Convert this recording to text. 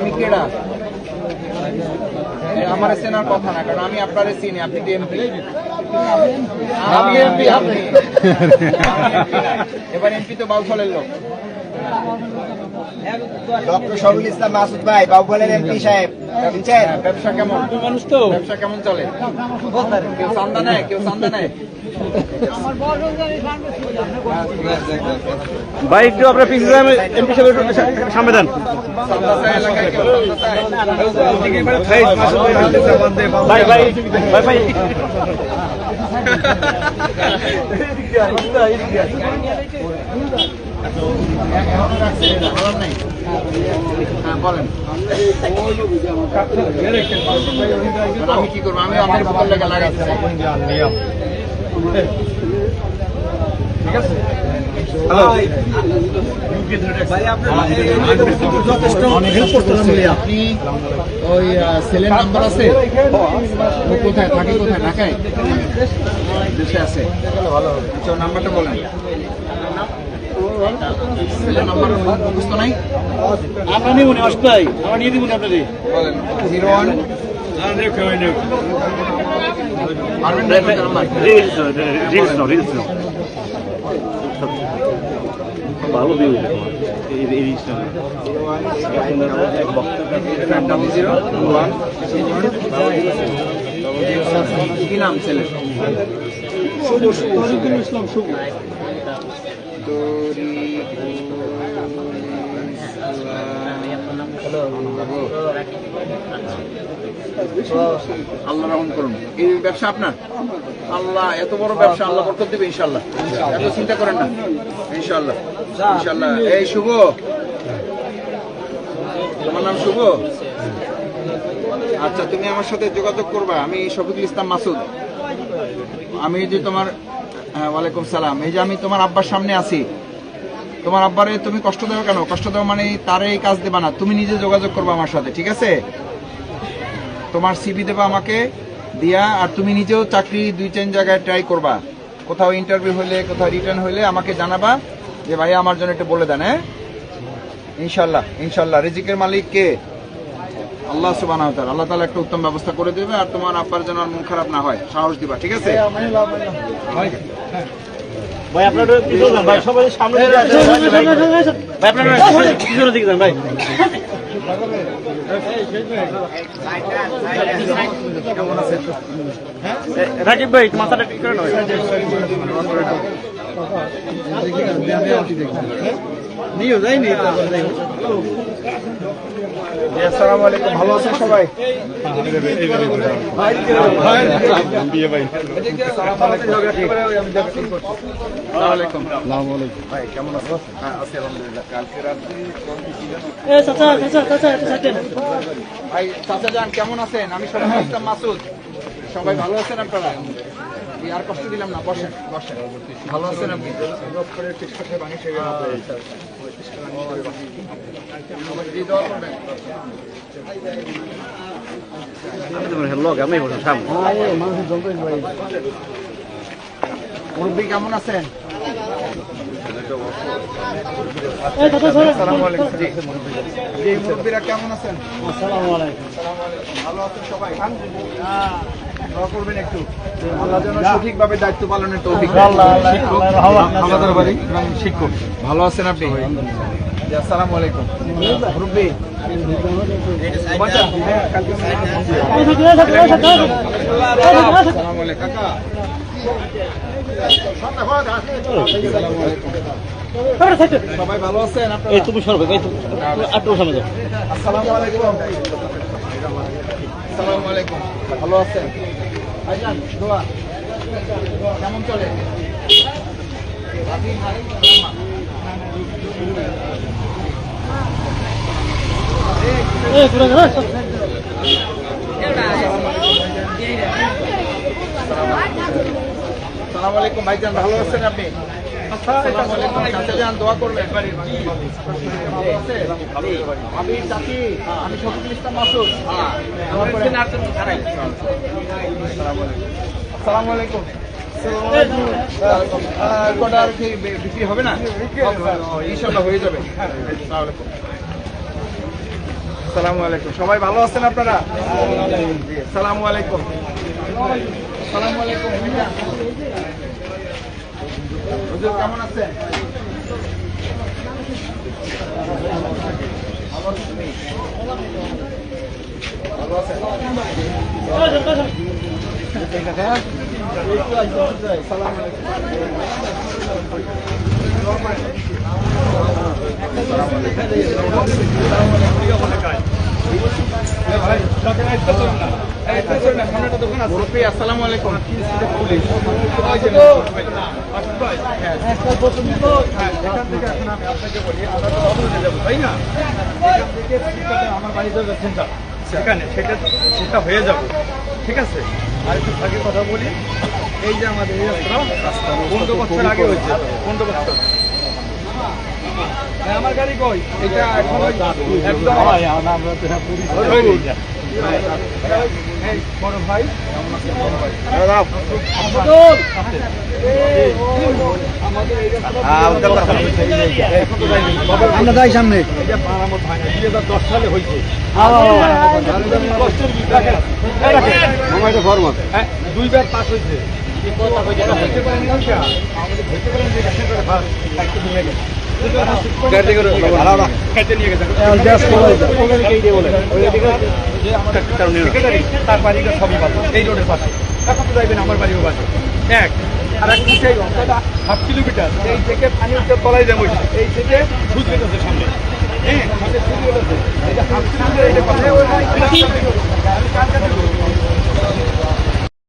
আমি কেডা আমার চেনার কথা না, কারণ আমি আপনারে চিনি, আপনি তো এমপি। আমি এমপি, আপনি এবার এমপি তো বাউফলের লোক। ডক্টর শরুল ইসলাম মাসুদ ভাই, বাউফলের এমপি সাহেব। ব্যবসা কেমন? মানুষ তো ব্যবসা কেমন চলে? কেউ চান্দা নেয়, কেউ চান্দা নেয়? ভাই একটু আপনার পিছিয়ে এমপি সাহেবের সামনে দেন। চান্দা চায় এলাকায় কেউ? চান্দা চায়? ভাই ভাই ভাই ভাই বলেন আমি কি করবো? আমি আপনার বোতল লেগে লাগাইতে চাই। ঠিক আছে, আপনি ওই ছেলের নাম্বার আছে? ও কোথায় থাকে? কোথায়? ঢাকায়? দেশে আছে? আচ্ছা, নাম্বারটা বলেন। ছেলের নাম্বার মুখস্থ নাই? আমরা নিব না অসুবিধা নাই, আমরা নিয়ে দিব না আপনাদের। বলেন 01 পারবেন না নাম্বার? ভালো দিও কি নাম ছেলে? ইসলাম শুভ। আল্লাহ রহম করুন। এই ব্যবসা আপনার? আল্লাহ এত বড় ব্যবসা, আল্লাহ বরকত দিবে ইনশাআল্লাহ, এত চিন্তা করেন না। ইনশাআল্লাহ ইনশাআল্লাহ। এই শুভ, তোমার নাম শুভ? আচ্ছা, তুমি আমার সাথে যোগাযোগ করবা। আমি শফিকুল ইসলাম মাসুদ। আমি যে তোমার ওয়ালাইকুম সালাম। এই যে আমি তোমার আব্বার সামনে আছি। তোমার আব্বারে তুমি কষ্ট দেবো কেন? কষ্ট দেবো মানে তারে এই কাজ দেবা না, তুমি নিজে যোগাযোগ করবা আমার সাথে, ঠিক আছে? তোমার সিভি দেবা আমাকে দিয়া, আর তুমি নিজেও চাকরি 2-3 জায়গায় ট্রাই করবা। কোথাও ইন্টারভিউ হইলে, কোথাও রিটার্ন হইলে আমাকে জানাবা যে ভাই আমার জন্য একটু বলে দেন। হ্যাঁ, ইনশাল্লাহ ইনশাল্লাহ। রিজিকের মালিক কে? আল্লাহ সুবহানাহু ওয়া তাআলা। আল্লাহ তাআলা একটা উত্তম ব্যবস্থা করে দেবে। আর তোমার আব্বার যেন আর মন খারাপ না হয়, সাহস দিবা, ঠিক আছে? ভাই আপনারা পিছনে যান ভাই, সবাই সামনে ভাই, আপনারা পিছনের দিকে যান ভাই। রাকিব ভাই মাথাটা ঠিক করে নয়। নিও যাইনি। আসসালামু আলাইকুম, ভালো আছেন সবাই? ভাই কেমন আছো? হ্যাঁ আছি আলহামদুলিল্লাহ। কালকে রাত্রে ভাই চাচা যান কেমন আছেন? আমি শফিকুল ইসলাম মাসুদ। সবাই ভালো আছেন আপনারা? আর কষ্ট দিলাম না, বসেন বসেন। ভালো আছেন আপনি? মুরব্বী কেমন আছেন? মুরব্বীরা কেমন আছেন? ভালো আছেন সবাই? দোয়া করবেন একটু, আল্লাহ যেন সঠিকভাবে দায়িত্ব পালনের তৌফিক দেন। শিক্ষক ভালো আছেন আপনি? আসসালামু আলাইকুম। মুরব্বী সবাই ভালো আছেন? তুমি সরবে ভাই, আটটু সামনে যাও। আসসালামু আলাইকুম। আসসালামু আলাইকুম, ভালো আছেন? ভাইজান দোয়া কেমন চলে? আসসালামু আলাইকুম ভাইজান, ভালো আছেন আপনি? আসসালামু আলাইকুম। চাচা যান দোয়া করবেন। আমি চাচি, আমি শফিকুল ইসলাম মাসুদ। আসসালামু আলাইকুম। কটা আর কি বিক্রি হবে না? ইনশাল্লাহ হয়ে যাবে। আসসালামু আলাইকুম। আসসালামু আলাইকুম। সবাই ভালো আছেন আপনারা? জি, আসসালামু আলাইকুম। আসসালামু আলাইকুম। হুজুর কেমন আছেন? ভালো আছেন? আসসালামু আসসালামু আলাইকুম। আমার বাড়ি যাবে সেন্টার সেখানে সেটা হয়ে যাবে, ঠিক আছে। আর একটু আগে কথা বলি, এই যে আমাদের এই রাস্তা 15 বছর আগে হয়েছে, 15 বছর। আমার গাড়ি কই? এটা এখন একদম এই বড় ভাই আমরা যাই সামনে। এই যে আমার ভাই 2010 সালে হয়েছে। দুইবার পাস হয়েছে। তার বাড়িটা সবই পাবো এই রোডের পাশে। এখন তো যাইবেন আমার বাড়িও পাশে এক। আর এক সেই রাস্তাটা হাফ কিলোমিটার, এই থেকে পানি উঠতে তলায় যাবো, এই থেকে সুদ বেরোচ্ছে সামনে। হ্যাঁ, সামনে সুদ বেরোচ্ছে। এই যে হাফ কিলোমিটার, এটা কথা